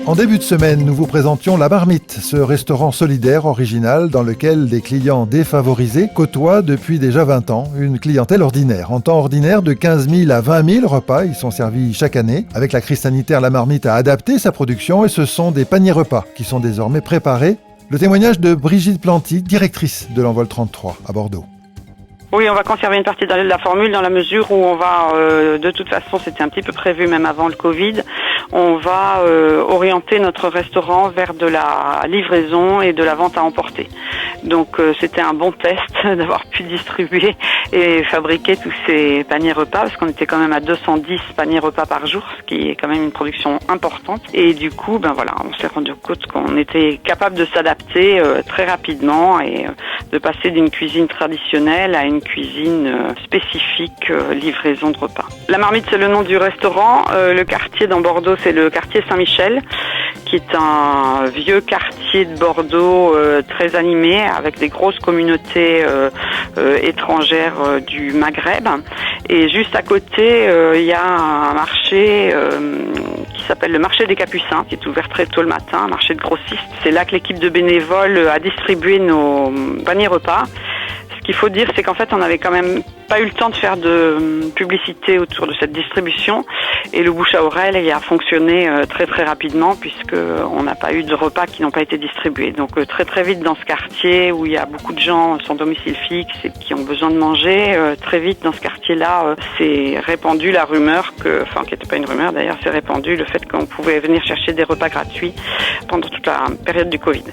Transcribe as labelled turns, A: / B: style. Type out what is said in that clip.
A: En début de semaine, nous vous présentions La Marmite, ce restaurant solidaire original dans lequel des clients défavorisés côtoient depuis déjà 20 ans une clientèle ordinaire. En temps ordinaire, de 15 000 à 20 000 repas y sont servis chaque année. Avec la crise sanitaire, La Marmite a adapté sa production et ce sont des paniers repas qui sont désormais préparés. Le témoignage de Brigitte Planty, directrice de l'Envol 33 à Bordeaux.
B: Oui, on va conserver une partie de la formule dans la mesure où on va, de toute façon, c'était un petit peu prévu même avant le Covid, on va orienter notre restaurant vers de la livraison et de la vente à emporter. Donc c'était un bon test d'avoir pu distribuer et fabriquer tous ces paniers repas, parce qu'on était quand même à 210 paniers repas par jour, ce qui est quand même une production importante. Et du coup, on s'est rendu compte qu'on était capable de s'adapter très rapidement et de passer d'une cuisine traditionnelle à une cuisine spécifique, livraison de repas. La Marmite, c'est le nom du restaurant. Le quartier dans Bordeaux, c'est le quartier Saint-Michel, qui est un vieux quartier de Bordeaux très animé, avec des grosses communautés étrangères du Maghreb. Et juste à côté, il y a un marché qui s'appelle le marché des Capucins, qui est ouvert très tôt le matin, un marché de grossistes. C'est là que l'équipe de bénévoles a distribué nos paniers repas. Ce qu'il faut dire, c'est qu'en fait, on n'avait quand même pas eu le temps de faire de publicité autour de cette distribution, et le bouche à oreille a fonctionné très très rapidement, puisque on n'a pas eu de repas qui n'ont pas été distribués. Donc très très vite dans ce quartier où il y a beaucoup de gens sans domicile fixe et qui ont besoin de manger, très vite dans ce quartier-là, s'est répandue la rumeur qui n'était pas une rumeur d'ailleurs, s'est répandu le fait qu'on pouvait venir chercher des repas gratuits pendant toute la période du Covid.